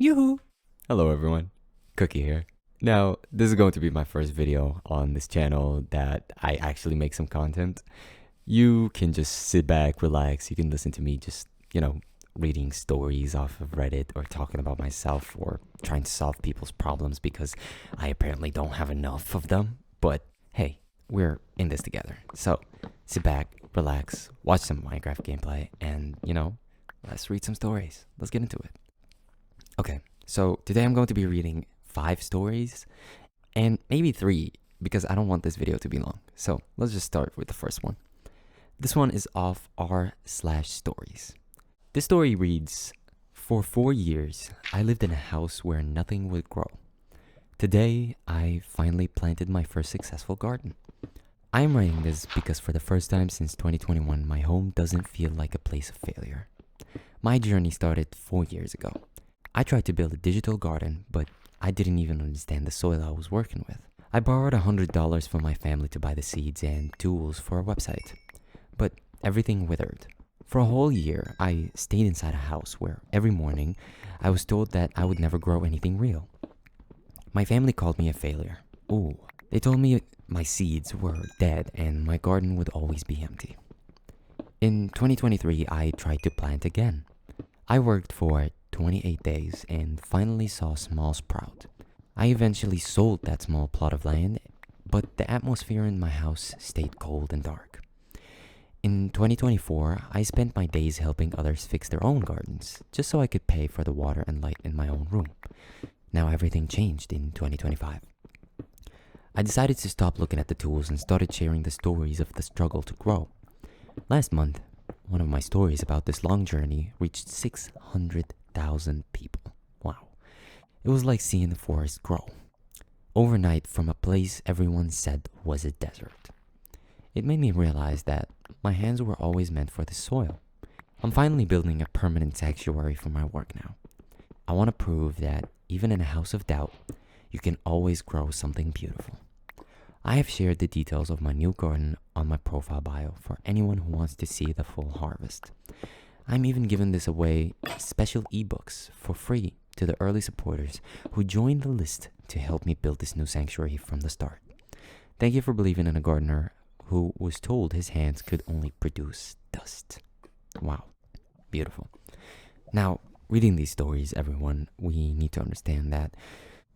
Yoo-hoo! Hello everyone, Cookie here. Now, this is going to be my first video on this channel that I actually make some content. You can just sit back, relax, you can listen to me just, reading stories off of Reddit or talking about myself or trying to solve people's problems because I apparently don't have enough of them. But hey, we're in this together. So, sit back, relax, watch some Minecraft gameplay, and, let's read some stories. Let's get into it. Okay, so today I'm going to be reading 5 stories and maybe 3 because I don't want this video to be long. So let's just start with the first one. This one is off r/stories. This story reads, "For 4 years, I lived in a house where nothing would grow. Today, I finally planted my first successful garden. I am writing this because for the first time since 2021, my home doesn't feel like a place of failure. My journey started 4 years ago. I tried to build a digital garden, but I didn't even understand the soil I was working with. I borrowed $100 from my family to buy the seeds and tools for a website, but everything withered. For a whole year, I stayed inside a house where every morning I was told that I would never grow anything real. My family called me a failure. Ooh, they told me my seeds were dead and my garden would always be empty. In 2023, I tried to plant again. I worked for 28 days and finally saw a small sprout. I eventually sold that small plot of land, but the atmosphere in my house stayed cold and dark. In 2024, I spent my days helping others fix their own gardens, just so I could pay for the water and light in my own room. Now everything changed in 2025. I decided to stop looking at the tools and started sharing the stories of the struggle to grow. Last month, one of my stories about this long journey reached 600,000 people. Wow. It was like seeing the forest grow. Overnight, from a place everyone said was a desert. It made me realize that my hands were always meant for the soil. I'm finally building a permanent sanctuary for my work now. I want to prove that even in a house of doubt, you can always grow something beautiful. I have shared the details of my new garden on my profile bio for anyone who wants to see the full harvest. I'm even giving this away special ebooks for free to the early supporters who joined the list to help me build this new sanctuary from the start. Thank you for believing in a gardener who was told his hands could only produce dust." Wow, beautiful. Now, reading these stories, everyone, we need to understand that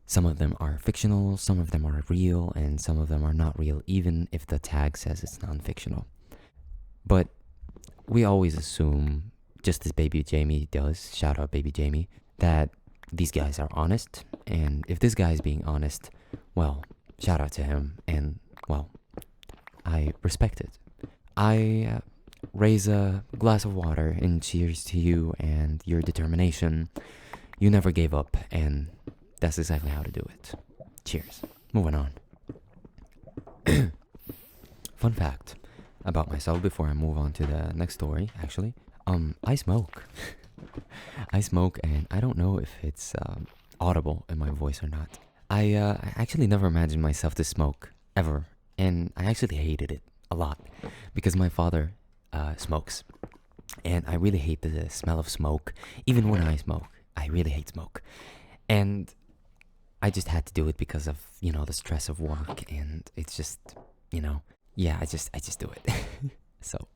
some of them are fictional, some of them are real, and some of them are not real, even if the tag says it's non-fictional. But we always assume, just as Baby Jamie does, shout out Baby Jamie, that these guys are honest. And if this guy is being honest, well, shout out to him. And, well, I respect it. I raise a glass of water and cheers to you and your determination. You never gave up, and that's exactly how to do it. Cheers. Moving on. Fun fact about myself before I move on to the next story, actually. I smoke. I smoke, and I don't know if it's audible in my voice or not. I actually never imagined myself to smoke, ever. And I actually hated it a lot because my father smokes. And I really hate the smell of smoke. Even when I smoke, I really hate smoke. And I just had to do it because of, the stress of work, and it's just, yeah, I just do it. So,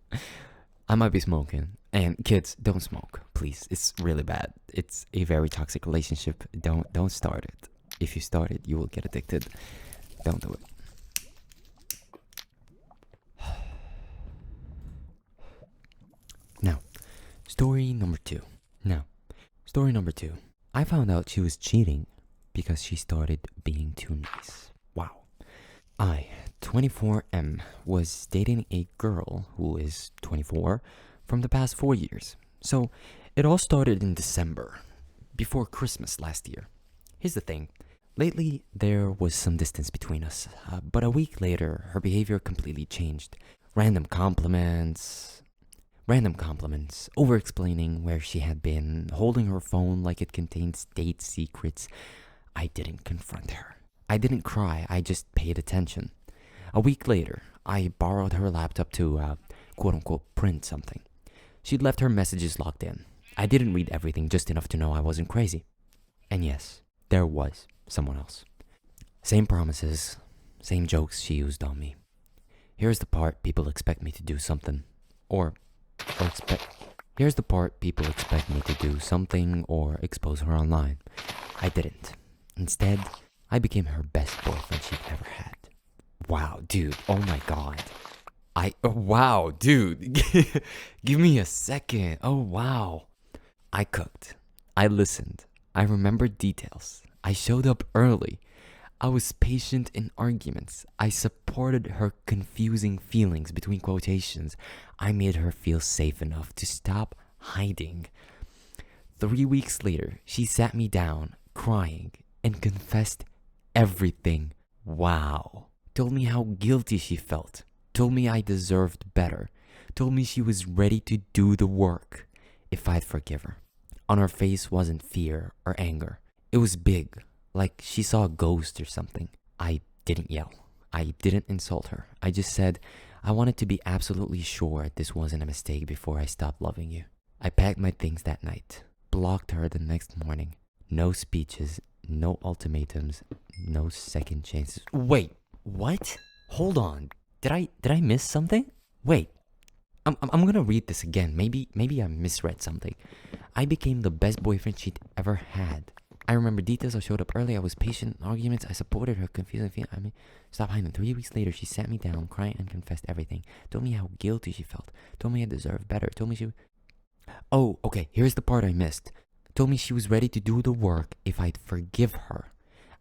I might be smoking, and kids, don't smoke, please. It's really bad. It's a very toxic relationship. Don't start it. If you start it, you will get addicted. Don't do it. Now, story number 2. I found out she was cheating because she started being too nice. Wow. I, 24M, was dating a girl who is 24 from the past 4 years. So it all started in December, before Christmas last year. Here's the thing. Lately, there was some distance between us, but a week later, her behavior completely changed. Random compliments, over-explaining where she had been, holding her phone like it contained state secrets. I didn't confront her. I didn't cry, I just paid attention. A week later, I borrowed her laptop to, quote-unquote, print something. She'd left her messages logged in. I didn't read everything, just enough to know I wasn't crazy. And yes, there was someone else. Same promises, same jokes she used on me. Here's the part people expect me to do something, or expect. Here's the part people expect me to do something or expose her online. I didn't. Instead, I became her best boyfriend she'd ever had. Wow, dude. Oh my god. Wow, dude. Give me a second. Oh, wow. I cooked. I listened. I remembered details. I showed up early. I was patient in arguments. I supported her confusing feelings between quotations. I made her feel safe enough to stop hiding. 3 weeks later, she sat me down, crying, and confessed everything. Wow. Told me how guilty she felt. Told me I deserved better. Told me she was ready to do the work if I'd forgive her. On her face wasn't fear or anger. It was big, like she saw a ghost or something. I didn't yell. I didn't insult her. I just said I wanted to be absolutely sure this wasn't a mistake before I stopped loving you. I packed my things that night, blocked her the next morning. No speeches, no ultimatums, no second chances. Wait, what? Hold on. Did I miss something? Wait. I'm gonna read this again. Maybe I misread something. I became the best boyfriend she'd ever had. I remember details. I showed up early. I was patient in arguments. I supported her confusing feeling. Stop hiding. 3 weeks later, she sat me down, crying, and confessed everything. Told me how guilty she felt. Told me I deserved better. Told me she... Oh, okay. Here's the part I missed. Told me she was ready to do the work if I'd forgive her.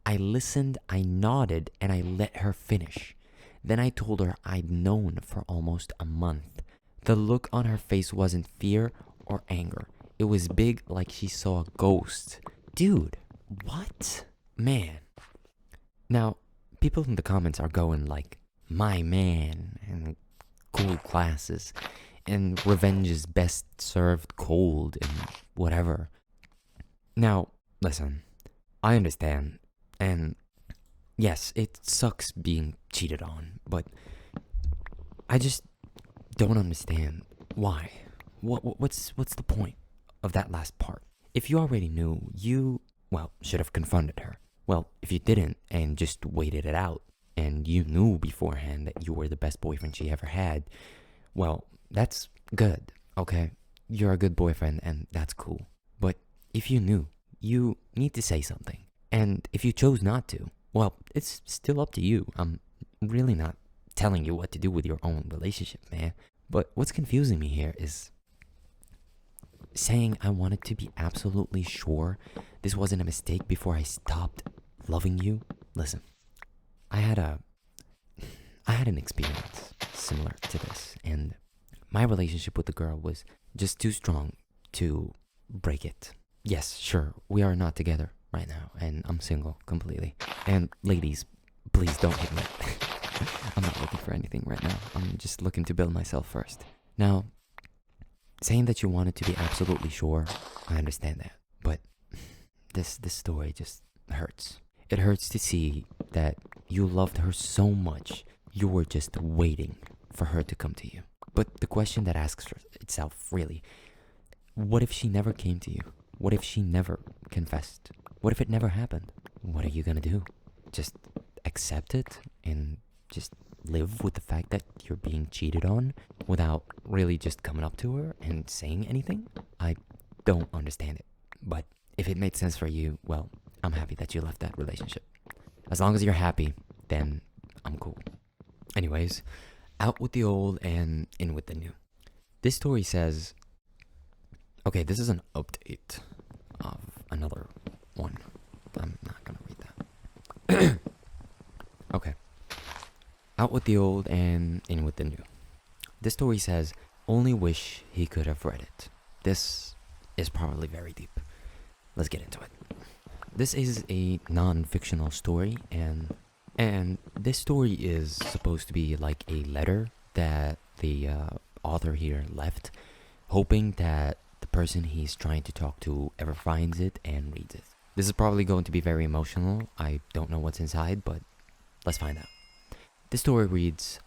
I listened, I nodded, and I let her finish. Then I told her I'd known for almost a month. The look on her face wasn't fear or anger. It was big, like she saw a ghost. Dude, what? Man. Now, people in the comments are going like, my man, and cool classes, and revenge is best served cold, and whatever. Now, listen, I understand, and yes, it sucks being cheated on, but I just don't understand why. What's the point of that last part? If you already knew, you, well, should have confronted her. Well, if you didn't and just waited it out, and you knew beforehand that you were the best boyfriend she ever had, well, that's good, okay? You're a good boyfriend, and that's cool. But if you knew, you need to say something. And if you chose not to, well, it's still up to you. I'm really not telling you what to do with your own relationship, man. But what's confusing me here is saying I wanted to be absolutely sure this wasn't a mistake before I stopped loving you. Listen, I had an experience similar to this, and my relationship with the girl was just too strong to break it. Yes, sure, we are not together right now, and I'm single completely. And ladies, please don't hit me. I'm not looking for anything right now. I'm just looking to build myself first. Now, saying that you wanted to be absolutely sure, I understand that. But this story just hurts. It hurts to see that you loved her so much, you were just waiting for her to come to you. But the question that asks itself, really, what if she never came to you? What if she never confessed? What if it never happened? What are you gonna do? Just accept it and just live with the fact that you're being cheated on without really just coming up to her and saying anything? I don't understand it. But if it made sense for you, well, I'm happy that you left that relationship. As long as you're happy, then I'm cool. Anyways, out with the old and in with the new. This story says, okay, this is an update of another one. I'm not gonna read that. Okay. Out with the old and in with the new. This story says, only wish he could have read it. This is probably very deep. Let's get into it. This is a non-fictional story, and this story is supposed to be like a letter that the author here left, hoping that the person he's trying to talk to ever finds it and reads it. This is probably going to be very emotional. I don't know what's inside, but let's find out. This story reads,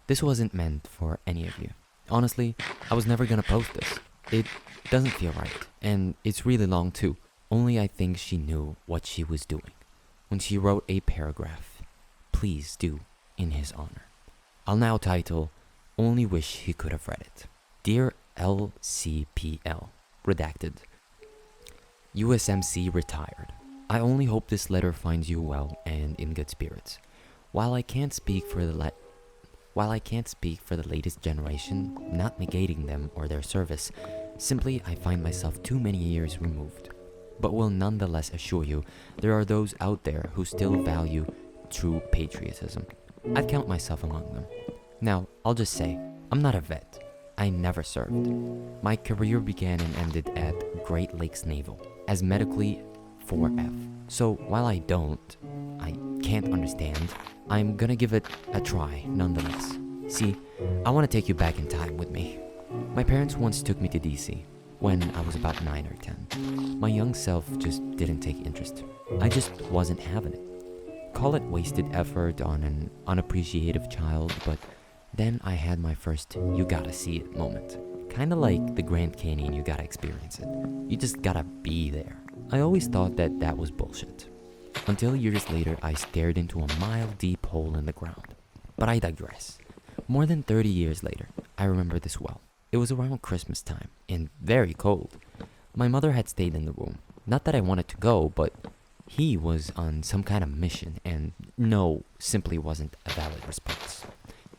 this wasn't meant for any of you. Honestly, I was never gonna post this. It doesn't feel right, and it's really long too. Only I think she knew what she was doing when she wrote a paragraph, "Please do," in his honor. I'll now title, "Only Wish He Could Have Read It." Dear LCPL, redacted. USMC retired. I only hope this letter finds you well and in good spirits. While I can't speak for the latest generation, not negating them or their service, simply I find myself too many years removed. But will nonetheless assure you there are those out there who still value true patriotism. I'd count myself among them. Now, I'll just say, I'm not a vet. I never served. My career began and ended at Great Lakes Naval as medically 4F. So while I can't understand, I'm gonna give it a try nonetheless. See, I want to take you back in time with me. My parents once took me to DC when I was about 9 or 10. My young self just didn't take interest. I just wasn't having it. Call it wasted effort on an unappreciative child, but then I had my first you gotta see it moment. Kinda like the Grand Canyon, you gotta experience it. You just gotta be there. I always thought that was bullshit. Until years later, I stared into a mile-deep hole in the ground. But I digress. More than 30 years later, I remember this well. It was around Christmas time, and very cold. My mother had stayed in the room. Not that I wanted to go, but he was on some kind of mission, and no simply wasn't a valid response.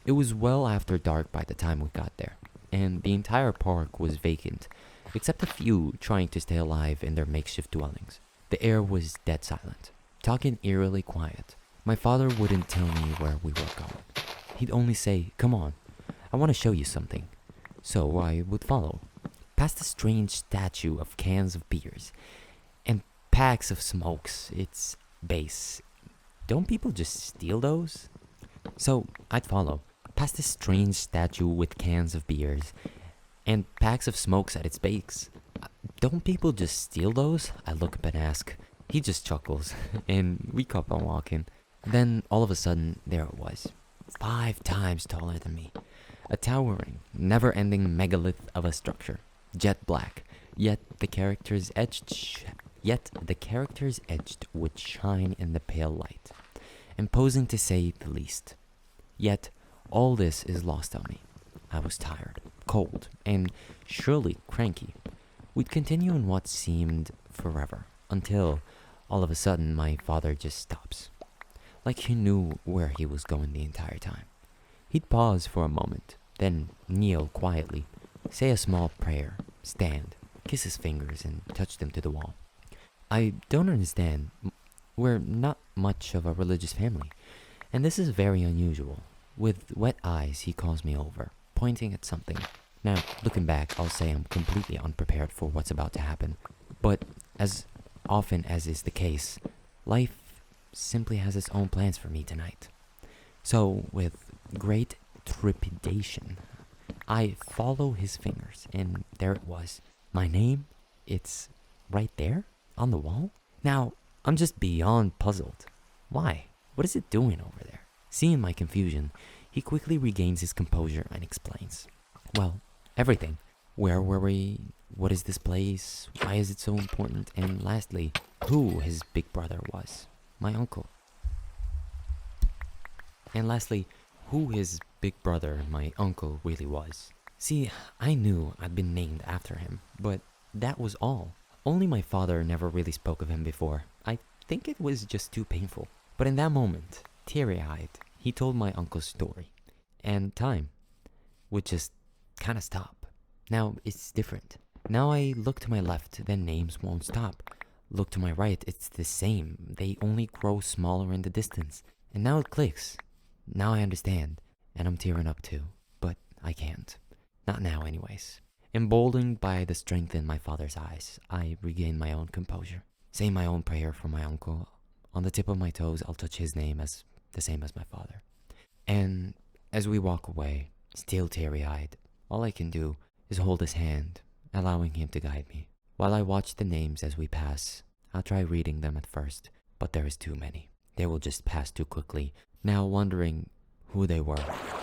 It was well after dark by the time we got there, and the entire park was vacant, except a few trying to stay alive in their makeshift dwellings. The air was dead silent, talking eerily quiet. My father wouldn't tell me where we were going. He'd only say, "Come on, I want to show you something." So I would follow, past a strange statue of cans of beers and packs of smokes. Its base. Don't people just steal those? So I'd follow, past this strange statue with cans of beers and packs of smokes at its base. Don't people just steal those? I look up and ask. He just chuckles, and we keep on walking. Then all of a sudden, there it was, 5 times taller than me. A towering, never-ending megalith of a structure, jet black, yet the characters etched would shine in the pale light, imposing to say the least. Yet all this is lost on me. I was tired, cold, and surely cranky. We'd continue in what seemed forever, until all of a sudden my father just stops, like he knew where he was going the entire time. He'd pause for a moment, then kneel quietly, say a small prayer, stand, kiss his fingers, and touch them to the wall. I don't understand. We're not much of a religious family, and this is very unusual. With wet eyes, he calls me over, pointing at something. Now, looking back, I'll say I'm completely unprepared for what's about to happen. But as often as is the case, life simply has its own plans for me tonight. So, with great trepidation, I follow his fingers, and there it was. My name, it's right there on the wall. Now, I'm just beyond puzzled. Why? What is it doing over there? Seeing my confusion, he quickly regains his composure and explains. Well, everything. Where were we? What is this place? Why is it so important? And lastly, who his big brother was. My uncle. My uncle, really was. See, I knew I'd been named after him, but that was all. Only my father never really spoke of him before. I think it was just too painful. But in that moment, teary-eyed, he told my uncle's story. And time would just kind of stop. Now it's different. Now I look to my left, then names won't stop. Look to my right, it's the same. They only grow smaller in the distance. And now it clicks. Now I understand. And I'm tearing up too. But I can't. Not now anyways. Emboldened by the strength in my father's eyes, I regain my own composure. Say my own prayer for my uncle. On the tip of my toes, I'll touch his name as the same as my father. And as we walk away, still teary-eyed, all I can do is hold his hand, allowing him to guide me. While I watch the names as we pass, I'll try reading them at first, but there is too many. They will just pass too quickly. Now wondering who they were,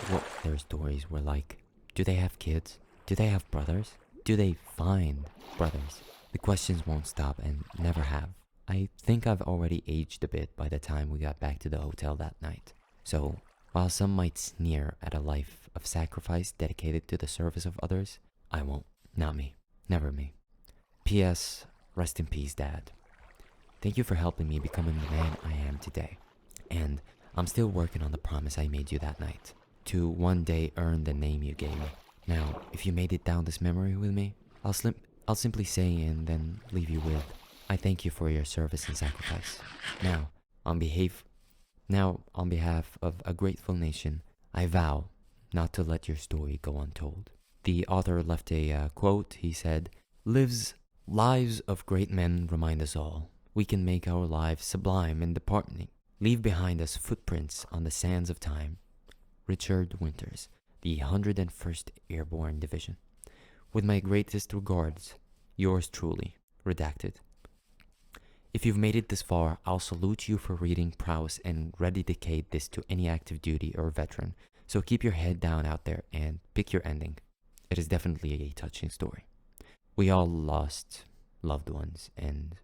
what their stories were like. Do they have kids? Do they have brothers? Do they find brothers? The questions won't stop and never have. I think I've already aged a bit by the time we got back to the hotel that night. So, while some might sneer at a life of sacrifice dedicated to the service of others, I won't. Not me. Never me. P.S. Rest in peace, Dad. Thank you for helping me becoming the man I am today. And I'm still working on the promise I made you that night, to one day earn the name you gave me. Now, if you made it down this memory with me, I'll simply say and then leave you with, I thank you for your service and sacrifice. Now, on behalf of a grateful nation, I vow not to let your story go untold. The author left a quote. He said, Lives of great men remind us all. We can make our lives sublime and departing, leave behind us footprints on the sands of time. Richard Winters, the 101st Airborne Division. With my greatest regards, yours truly, redacted. If you've made it this far, I'll salute you for reading prowess and dedicate this to any active duty or veteran. So keep your head down out there and pick your ending. It is definitely a touching story. We all lost loved ones and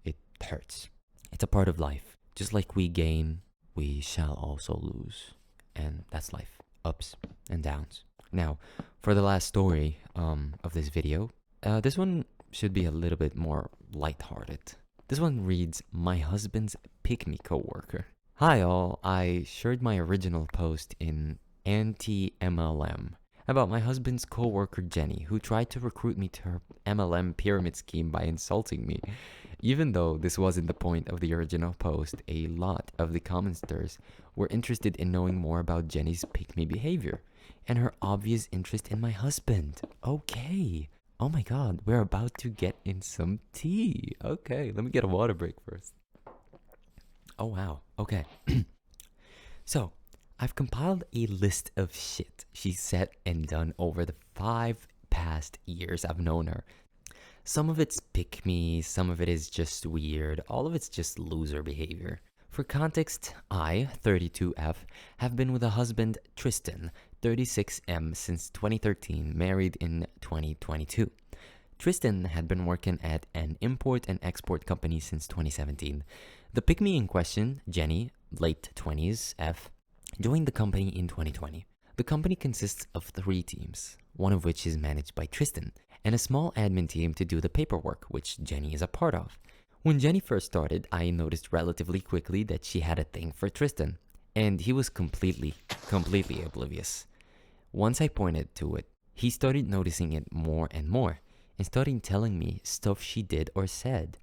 it hurts. It's a part of life. Just like we gain, we shall also lose. And that's life. Ups and downs. Now, for the last story of this video, this one should be a little bit more lighthearted. This one reads, My husband's pick-me coworker. Hi all, I shared my original post in anti-MLM about my husband's coworker Jenny, who tried to recruit me to her MLM pyramid scheme by insulting me. Even though this wasn't the point of the original post, a lot of the commenters were interested in knowing more about Jenny's pick-me behavior and her obvious interest in my husband. Okay. Oh my god, we're about to get in some tea. Okay, let me get a water break first. Oh wow, okay. So, I've compiled a list of shit she's said and done over the 5 past years I've known her. Some of it's pick me, some of it is just weird, all of it's just loser behavior. For context, I, 32F, have been with a husband, Tristan, 36M, since 2013, married in 2022. Tristan had been working at an import and export company since 2017. The pick-me in question, Jenny, late 20s, F, joined the company in 2020. The company consists of 3 teams, one of which is managed by Tristan, and a small admin team to do the paperwork, which Jenny is a part of. When Jenny first started, I noticed relatively quickly that she had a thing for Tristan, and he was completely oblivious. Once I pointed to it, he started noticing it more and more, and started telling me stuff she did or said.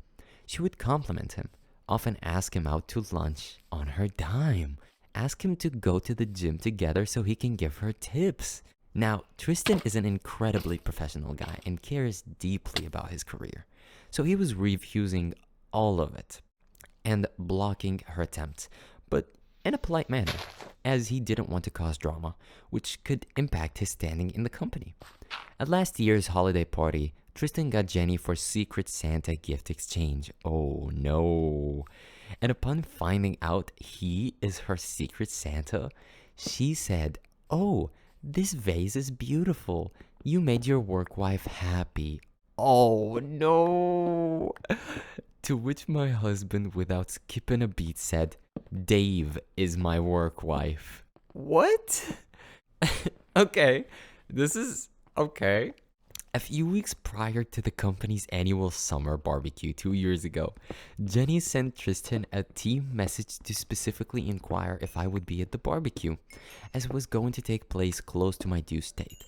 She would compliment him, often ask him out to lunch on her dime, ask him to go to the gym together so he can give her tips. Now, Tristan is an incredibly professional guy and cares deeply about his career, so he was refusing all of it and blocking her attempts, but in a polite manner, as he didn't want to cause drama, which could impact his standing in the company. At last year's holiday party, Tristan got Jenny for Secret Santa gift exchange. Oh no. And upon finding out he is her Secret Santa, she said, "Oh, this vase is beautiful. You made your work wife happy." Oh no. To which my husband, without skipping a beat, said, "Dave is my work wife." What? Okay, this is okay. A few weeks prior to the company's annual summer barbecue 2 years ago, Jenny sent Tristan a team message to specifically inquire if I would be at the barbecue, as it was going to take place close to my due state.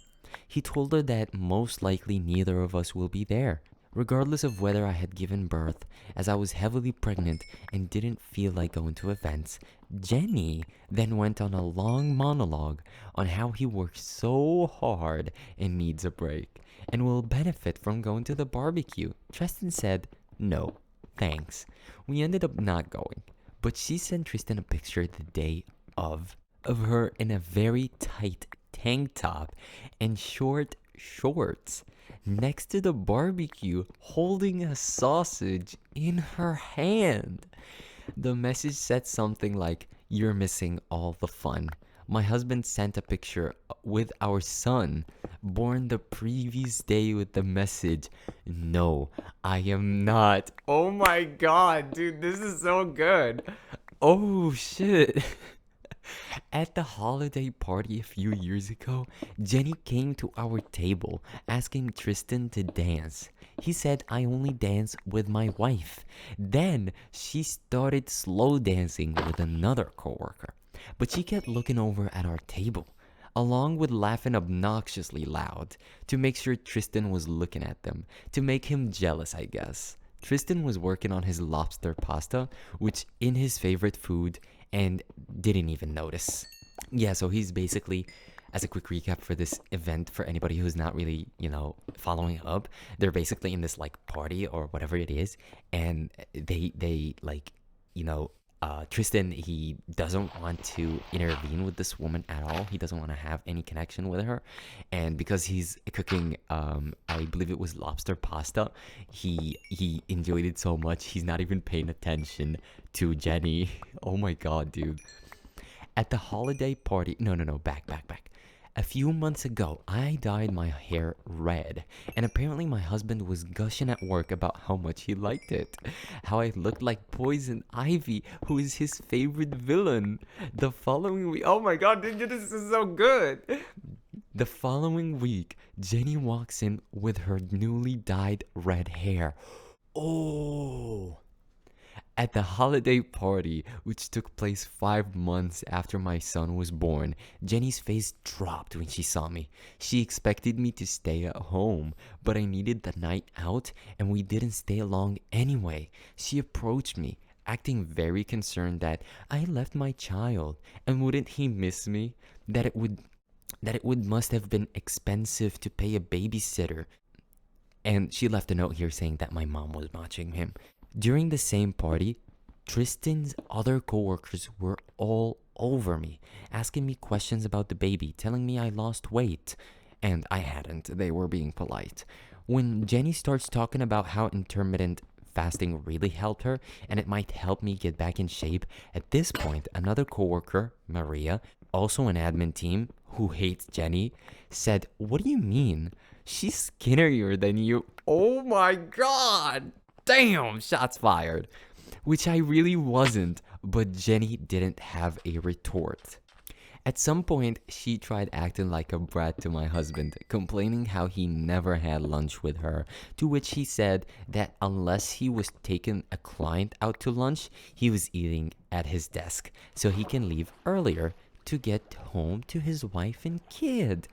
He told her that most likely neither of us will be there, regardless of whether I had given birth, as I was heavily pregnant and didn't feel like going to events. Jenny then went on a long monologue on how he works so hard and needs a break, and will benefit from going to the barbecue. Tristan said, "No, thanks." We ended up not going, but she sent Tristan a picture the day of her in a very tight tank top and short shorts next to the barbecue, holding a sausage in her hand. The message said something like, "You're missing all the fun. my husband sent a picture with our son born the previous day with the message, "No, I am not." Oh my god, dude, this is so good. Oh shit. At the holiday party a few years ago, Jenny came to our table asking Tristan to dance. He said, "I only dance with my wife." Then she started slow dancing with another coworker. But she kept looking over at our table, along with laughing obnoxiously loud, to make sure Tristan was looking at them, to make him jealous, I guess. Tristan was working on his lobster pasta, which in his favorite food, and didn't even notice. Yeah, so he's basically, as a quick recap for this event, for anybody who's not really, following up, they're basically in this like party or whatever it is, and they like, you know, Tristan, he doesn't want to intervene with this woman at all. He doesn't want to have any connection with her, and because he's cooking, I believe it was lobster pasta, he enjoyed it so much he's not even paying attention to Jenny. Oh my god, dude. At the holiday party, no, back. A few months ago, I dyed my hair red, and apparently my husband was gushing at work about how much he liked it. How I looked like Poison Ivy, who is his favorite villain. The following week, oh my god, dude, this is so good. The following week, Jenny walks in with her newly dyed red hair. Oh! At the holiday party, which took place 5 months after my son was born, Jenny's face dropped when she saw me. She expected me to stay at home, but I needed the night out, and we didn't stay long anyway. She approached me, acting very concerned that I left my child, and wouldn't he miss me? That it would must have been expensive to pay a babysitter. And she left a note here saying that my mom was watching him. During the same party, Tristan's other coworkers were all over me, asking me questions about the baby, telling me I lost weight. And I hadn't, they were being polite. When Jenny starts talking about how intermittent fasting really helped her and it might help me get back in shape, at this point, another coworker, Maria, also an admin team who hates Jenny, said, "What do you mean? She's skinnier than you." Oh my god! Damn, shots fired. Which I really wasn't, but Jenny didn't have a retort. At some point, she tried acting like a brat to my husband, complaining how he never had lunch with her, to which he said that unless he was taking a client out to lunch, he was eating at his desk, so he can leave earlier to get home to his wife and kid.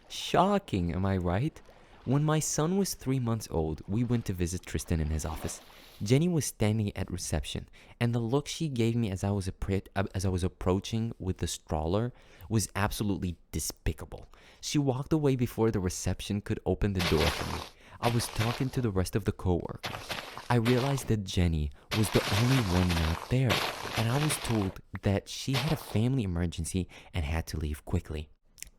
Shocking, am I right? When my son was 3 months old, we went to visit Tristan in his office. Jenny was standing at reception, and the look she gave me as I was approaching with the stroller was absolutely despicable. She walked away before the reception could open the door for me. I was talking to the rest of the coworkers. I realized that Jenny was the only one not there, and I was told that she had a family emergency and had to leave quickly.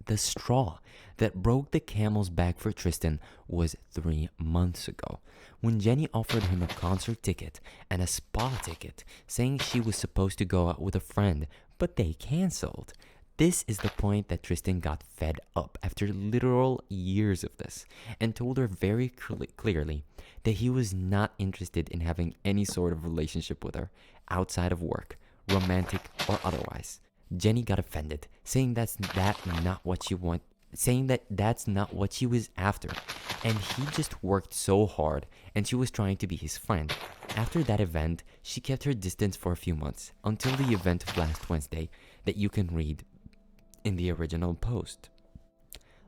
The straw that broke the camel's back for Tristan was 3 months ago, when Jenny offered him a concert ticket and a spa ticket, saying she was supposed to go out with a friend, but they canceled. This is the point that Tristan got fed up after literal years of this, and told her very clearly that he was not interested in having any sort of relationship with her, outside of work, romantic or otherwise. Jenny got offended, saying that's not what she was after, and he just worked so hard, and she was trying to be his friend. After that event, she kept her distance for a few months, until the event of last Wednesday that you can read in the original post.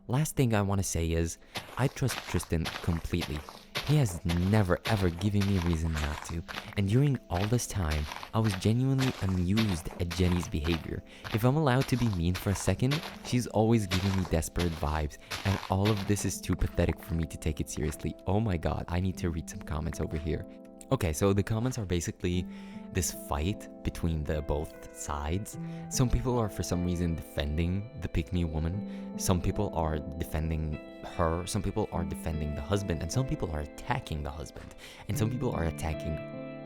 Last thing I want to say is, I trust Tristan completely. He has never ever given me reason not to, and during all this time, I was genuinely amused at Jenny's behavior. If I'm allowed to be mean for a second, she's always giving me desperate vibes, and all of this is too pathetic for me to take it seriously. Oh my god, I need to read some comments over here. Okay, so the comments are basically this fight between the both sides. Some people are for some reason defending the pick-me woman. Some people are defending her. Some people are defending the husband, and some people are attacking the husband, and some people are attacking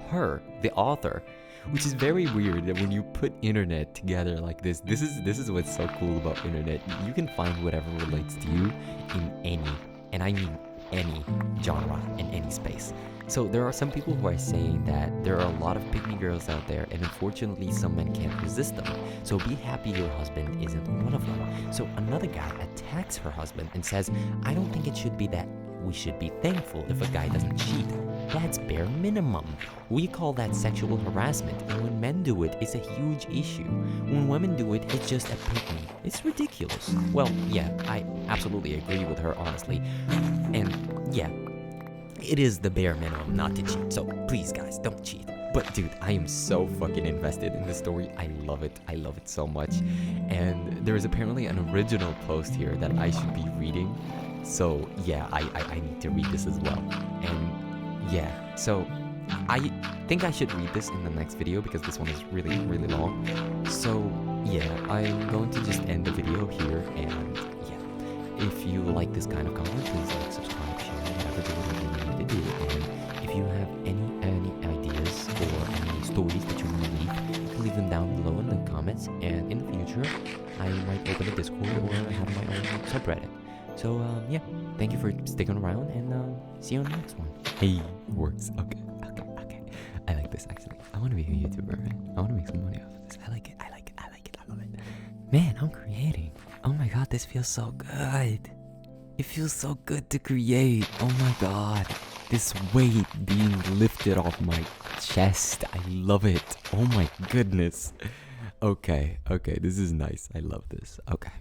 her, the author. which is very weird that when you put internet together like this is what's so cool about internet. You can find whatever relates to you in any, and I mean any genre in any space. So there are some people who are saying that there are a lot of pygmy girls out there, and unfortunately some men can't resist them. So be happy your husband isn't one of them. So another guy attacks her husband and says, I don't think it should be that we should be thankful if a guy doesn't cheat. That's bare minimum. We call that sexual harassment, and when men do it, it's a huge issue. When women do it, it's just a pygmy. It's ridiculous. Well, yeah, I absolutely agree with her, honestly. And yeah, it is the bare minimum not to cheat. So please, guys, don't cheat. But dude, I am so fucking invested in this story. I love it. I love it so much. And there is apparently an original post here that I should be reading. So yeah, I need to read this as well. And yeah, so I think I should read this in the next video because this one is really, really long. So yeah, I'm going to just end the video here. And yeah, if you like this kind of content, please like, subscribe, share, whatever, do whatever you need to do. And if you have any ideas or any stories that you want to leave, you can leave them down below in the comments. And in the future, I might open a Discord or have my own subreddit. So yeah, thank you for sticking around, and see you on the next one. Hey, works. Okay. I like this actually. I want to be a YouTuber, man. I want to make some money off of this. I like it. I love it. Man, I'm creating. Oh my god, this feels so good. It feels so good to create. Oh my god. This weight being lifted off my chest. I love it. Oh my goodness. Okay, this is nice. I love this. Okay.